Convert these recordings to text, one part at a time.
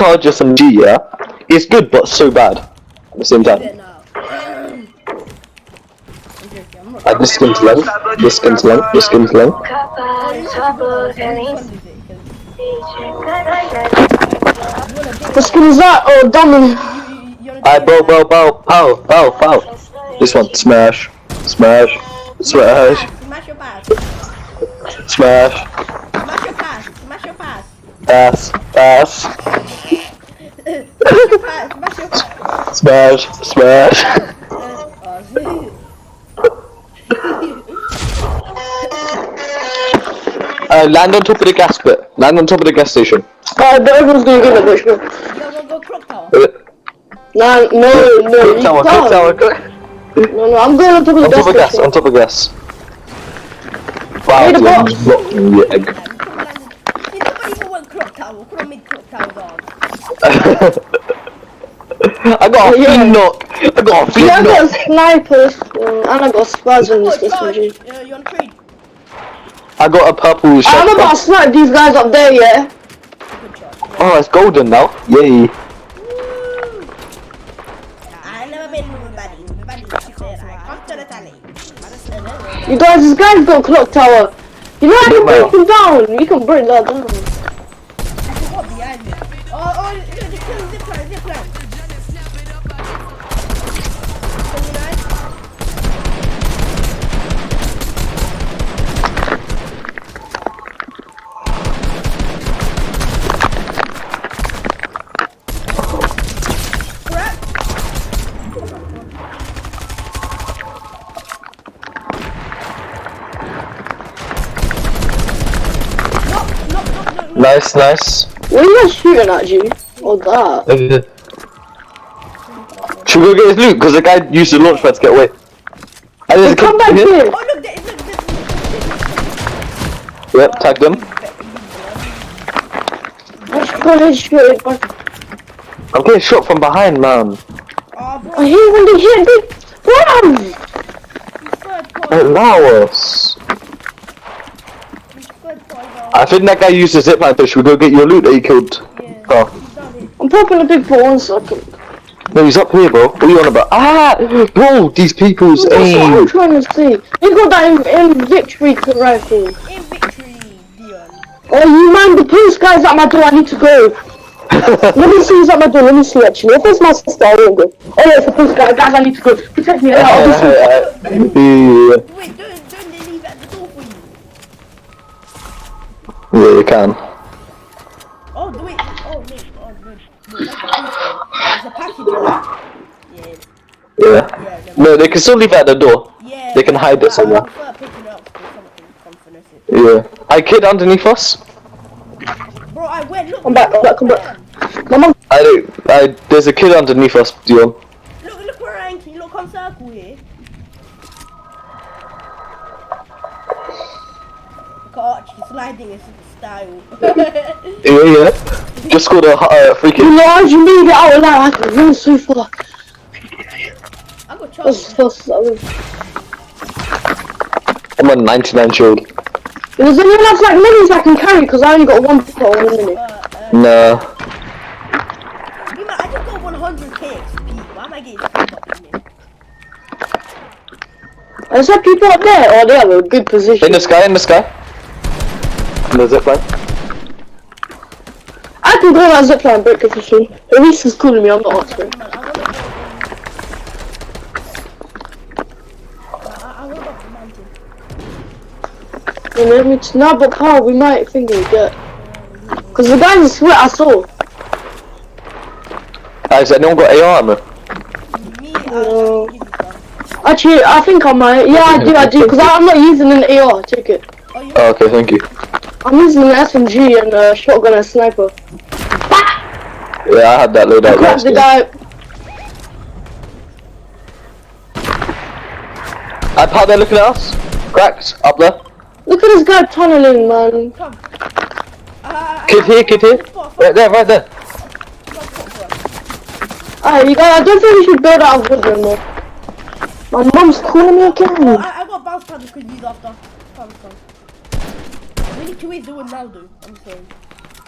charge SMG, yeah, it's good but so bad at the same time. This skin's low. This skin's low. This skin's low. What skin is that? Oh, dummy. Alright, bow. This one, smash. Smash. Smash your pass. Smash. Smash your pass. Smash your pass. Pass. Smash your pass. Smash your pass. Smash. Land on top of the gas bit. Land on top of the gas station. But everyone's gonna get a bitch. Go clock tower. Nah, no, you Clock can't. tower. No, I'm going on top of the gas station. On top of gas. Wow, Hey, the box. blocking the egg. You don't even want clock tower. Could have made clock tower on. I got a flea knock. Yeah, I got snipers. And I got spaz on this SMG. You want to trade? I got a purple I'm shotgun. about to snipe these guys up there, yeah? Good shot. Oh, it's golden now. Yay. I never been with Buddy. Buddy, she said, I come to the tally. You guys, this guy's got a clock tower. You know how you break him down? You can break that down. I forgot behind me. Oh, the kill, zip line. Nice. What are you guys shooting at, G? Oh, that. Should we go get his loot? Because the guy used the launch pad to get away. And there's a Come kid back here. here. Oh, look, Yep, tag them. Let's go ahead and shoot it. I'm getting shot from behind, man. Oh, bro, I hate when they hit me. Wow! third point. Allow us. I think that guy used the zipline, so should we go get your loot that he killed? Yeah, Oh. he's done it. I'm popping a big for 1 second. No, he's up here, bro. What are you on about? Bro, these people's That's what I'm aim. trying to say. You got that in victory rifle. In victory, Dion. Oh, you mind the police guys at my door? I need to go. Let me see who's at my door. Let me see actually. If it's my sister, I won't go. Oh, yeah, it's the police guys. Guys, I need to go. Protect me. Yeah. Wait, don't they leave at the door for you? Yeah, you can. Oh, do it. Oh, no. Oh, good. There's a package in that. Yeah. Yeah. No, they can still leave it at the door. Yeah. They can hide it somewhere. I prefer picking up or something. Come finish it. Yeah. I kid underneath us. Bro, I went. Look. Come back. Mama. There's a kid underneath us, Dion. Look where I am. Can you look on circle here? Look at Archie sliding his style. Yeah. Just scored a free kick. Large you made it out loud. I can run so far. I got That's Charles. fast. I'm on 99 shield. Does anyone have like minis I can carry? Because I only got 1 for 1 minute. Nah. You know, I just got 100k XP. Why am I getting up in here? Is there people up there? Oh, they have a good position. In the sky. In the zipline. I can go on that zipline break position. Reese is calling me, I'm not answering. I will up the mountain. And then no, but how we might think we get. Because the guys in sweat I saw. Has anyone got AR armor? Me, No. Actually, I think I might. Yeah, I do. Because I'm not using an AR. Take it. Oh, okay, thank you. I'm using an SMG and a shotgun and sniper. Yeah, I had that load out Crack last the game. guy. How they're looking at us? Cracked, up there. Look at this guy tunneling, man. come. Kid here. Right there. Alright, you guys, I don't think we should build out of wood anymore. My mom's calling me again. I got bounce pad because he's after. Come. We need to wait do it now, dude. I'm sorry.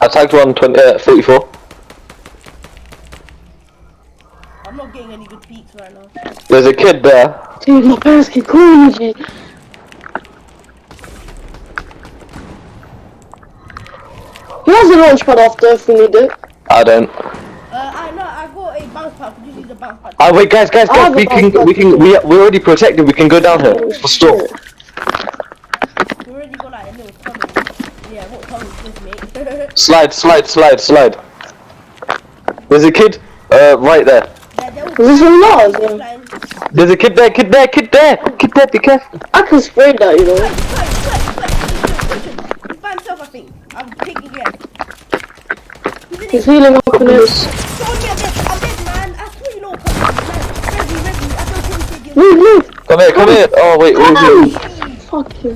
I tagged 120, 44. getting any good peeks right now. There's a kid there. Dude, my parents keep calling me, G. Who has a launch pad after if we need it? I don't. I know, I got a bounce pad. Could you use a bounce pad? Oh wait, guys, I have a we're already protected. We can go down here. For stop. We already got like a little tunnel. Yeah, what tunnel is this, mate? Slide. There's a kid, right there. Is this one Lars? Yeah. There's a kid there, be careful. I can spray that, you know. He's by himself, I think. I'm taking it. He's healing up in this. Someone get dead. I'm dead, man. I swear you know what comes. Resi. I don't think you Move. Come here. Oh wait. Fuck you.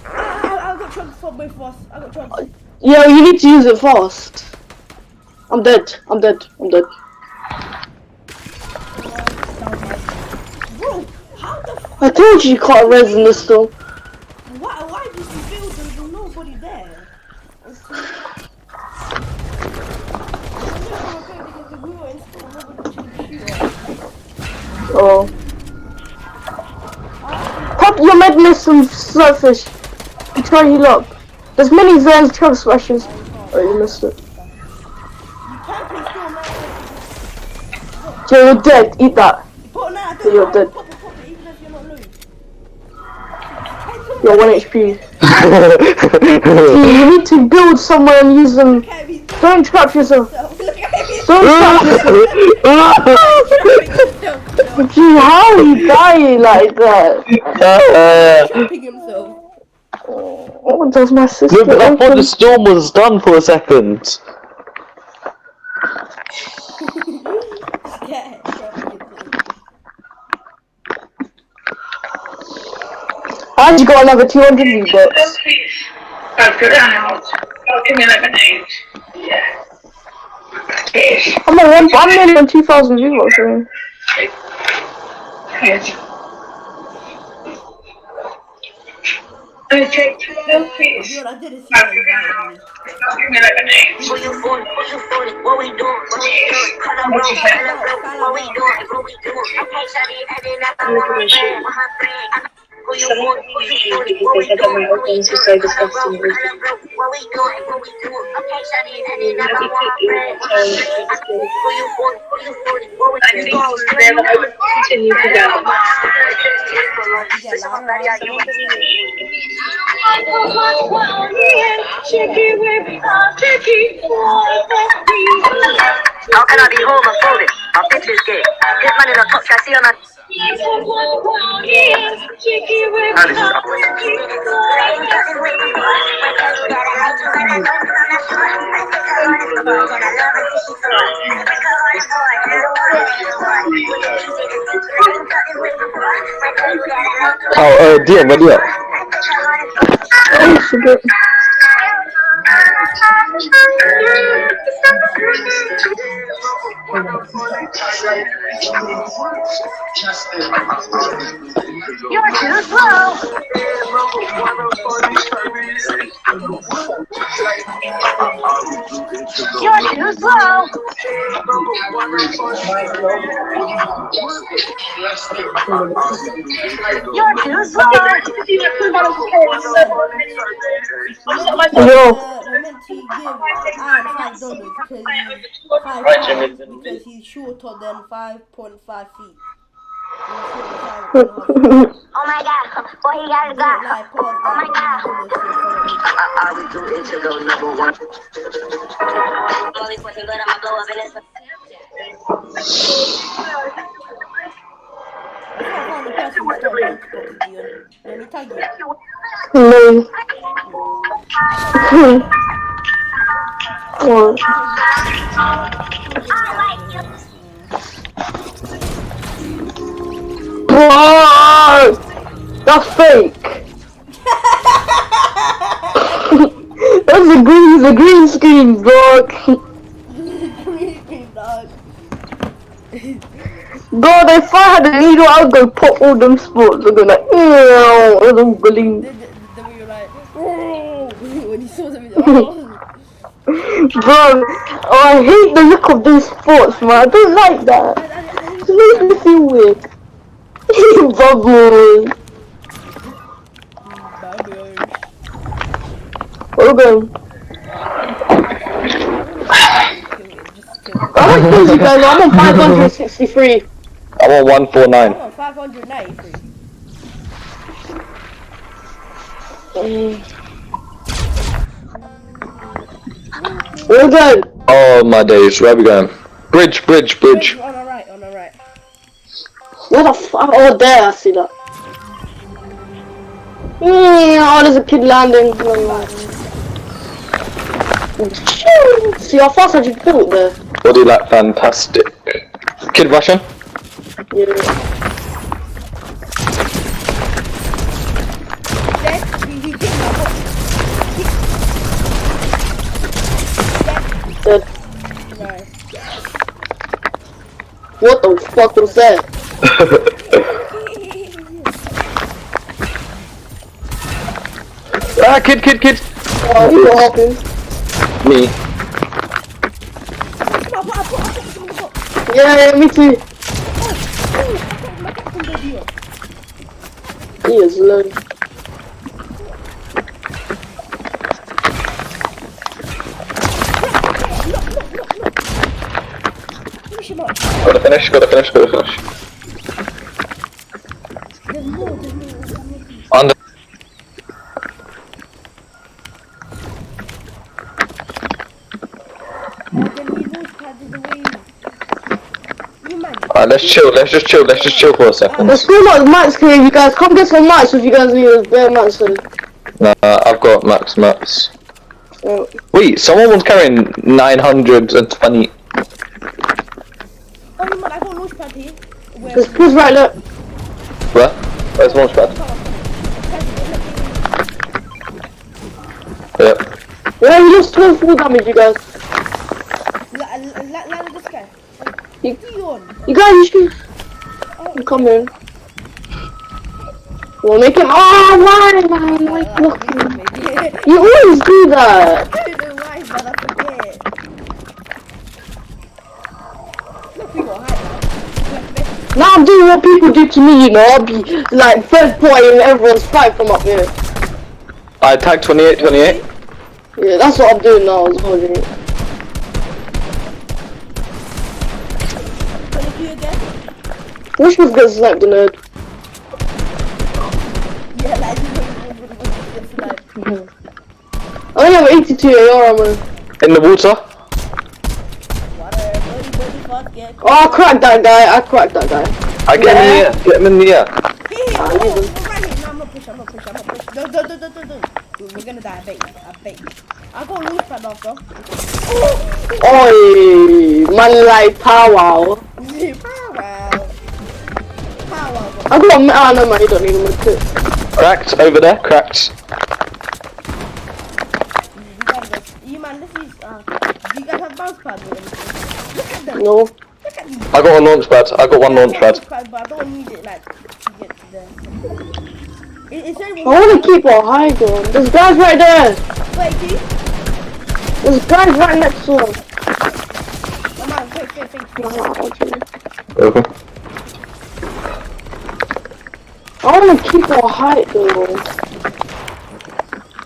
I got drugs for both of us. I got drugs. Yeah, you need to use it fast. I'm dead. Bro, how the f- I told you can't res in this though. Why did you build there? There's nobody there. Oh. Pop your madness and surface. You try to heal up. There's many Vans chug smashes. Oh, you missed it. You can't play still, man. So you're dead. Eat that. But nah, So you're dead. pop it, even if you're not low. You're 1 HP. You need to build somewhere and use them. Look at me. Don't trap yourself. Look at me. Don't trap yourself. Gee, how are you dying like that? Trapping himself. What does my sister No, but I thought open? the storm was done for a second. Yeah, I just got another 200 V-Bucks. That's good. Oh, give me lemonade. Yeah. I'm at 1,200,000 V-Bucks. Right? Yes. Okay, no please. Dude, I didn't see Oh, that. give me lemonade. What we doing? What we doing? What we doing? What we doing? What we doing? Okay, shawty, heading out on my friend. Who you want? What we doing? What we doing? What we doing? What we doing? Okay, shawty, heading out on my friend. Who you want? What we I think doing? they're the open continue to go. How can I be homophobic? My bitch is gay. This man in a top try, see on a... Oh, dear, ready up. Oh, forget. You're too slow. You're too slow. You're too slow. Yo. They're meant to give Aaron $5 because he's shorter than 5.5 feet. Oh my god, boy, he got it got. Like, Oh my god. I was too into go number one. I'm only pushing, but I'ma blow up in this. Let me tag you. No. Oh. Whoa! That's fake. That's a green screen, dog. Green dog. God, if I had a needle, I'd go pop all them spots. I'd go like, ew, I don't believe. Then we were like, oh, when he saw them, oh. Bro, oh, I hate the look of those spots, man. I don't like that. makes me feel weird. Bubbles. Okay. I'm crazy guys, I'm on 563. I'm on 149. I'm on 593. We're good. Oh my days, where are we going? Bridge. On the right, on the right. Where the fuck? Oh, there, I see that. Oh, there's a kid landing. See how fast I just built there? Body like fantastic. Kid Russian? Yeah. Dead. He kicked my butt. Dead. Nice. What the fuck was that? Ah, kid. Oh, you got help him. Me. Yeah, me too. He is low. Gotta finish. Under. Alright, let's just chill for a second. There's still not mats here, you guys. Come get some mats if you guys need a bare mats. Nah, I've got mats. Oh. Wait, someone was carrying 920. Oh, man, I got a launch pad here. There's push right there. Where? Where's launch pad? Yep. Yeah, you just took full damage, you guys. Land this guy. You Dion. guys, you should. You come in. We'll make him. Oh, why, man? Like, look. You always do that. I don't know why, but I forget. Look, we got high now. Now I'm doing what people do to me, you know. I'll be like third boy in everyone's fight from up here. I tagged 28. Yeah, that's what I'm doing now. As well, dude. Can I do again? Wish was getting sniped in the head. Yeah, like, it's like, I only have 82 AR ammo. In the water. water, buddy, fuck, yeah. Oh, I cracked that guy. I get him in the air. Hey, oh, right here. No, I'm not push. Don't. We're gonna die, I bet you. I got a launch pad after. Oi, man, like powwow. Power. I got a metal. No, man, you don't need a medkit. Cracked over there. Cracked. You man, this is, do you guys have bounce pads or anything? Look at them. No. Look at these. I got a launch pad. I got one launch pad. But I don't need it, like, to get to there. Is there I want to keep a high ground. There's guys right there. Wait, do you? There's guys right next to him. Come on, wait. Okay. I want to keep a height though.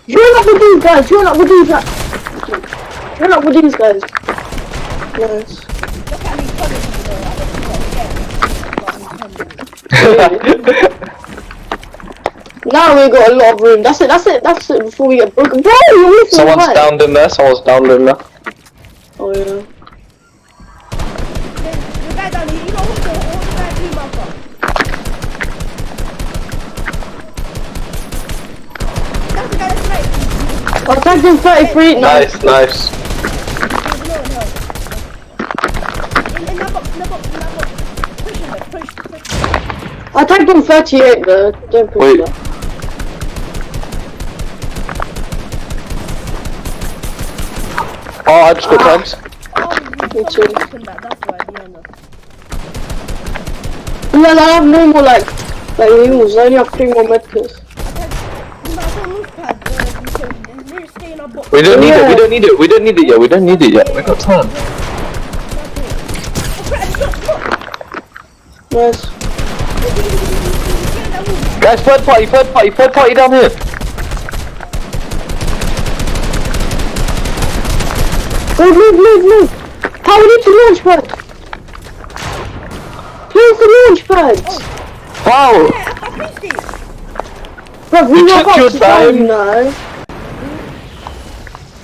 Join up with these guys. Nice. Look at me coming, Now we got a lot of room. That's it before we get broken. Bro, you're missing Someone's the downed in there. Oh yeah. The guy down here, you know what the guy do, motherfucker? That's the guy that's right. I tagged him 33. Nice. There's no one else. In that box. Push him. I tagged him 38 though. Don't push Wait. that. Oh, I just got tagged. Oh, too. that's why, yeah, no. Yeah, I have no more like heals. I only have 3 more medkits. We don't need it. We don't need it yet. We got time. Nice. Guys, third party down here. Move. How we need to launch pad. Here's the launch pad. Wow. Yeah, I pieced it. Bro, we You were took about your to die, time. you know.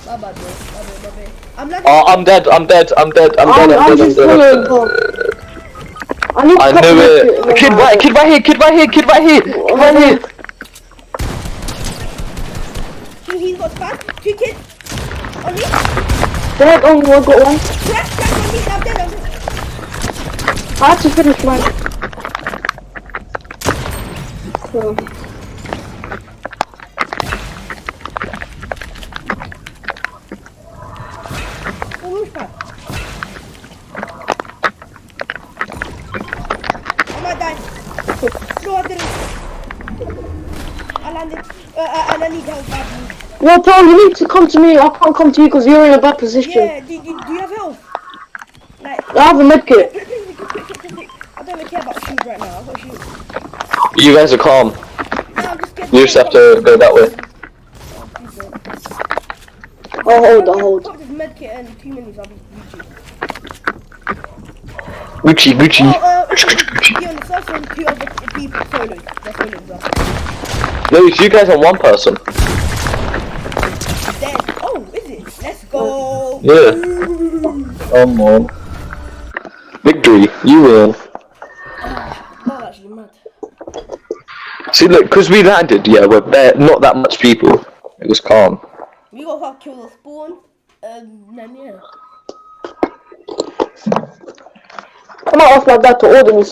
My bad, bro. My bad. I'm not. Oh, I'm dead. I'm I'm just following, bro. I need to I cut knew the it. market. Kid right here. He's got spam. 2 kids. On me. Dead, oh, I got one. Crack on me. I'm dead. I have to finish mine. So. Oh, who's that? I might die. No, I didn't. I landed. And I need help badly. Well, bro, you need to come to me. I can't come to you because you're in a bad position. Yeah, do you have health? Like, I have a medkit. I don't even care about shoes right now. I've got shoes. You guys are calm. No, I'm just getting. You just have to go that way. I'll hold. Pop this medkit and 2 minutes. I'll be Gucci. Gucci. Be on the first one, 2 other people soloed. They're soloed, bro. No, it's you guys and one person. Dead. Oh, is it? Let's go. Yeah. Come on. Victory. You win. That was actually mad. See, look, because we landed, yeah, we're bare, not that much people. It was calm. We got to kill the spawn, and then yeah. I might ask my dad to order me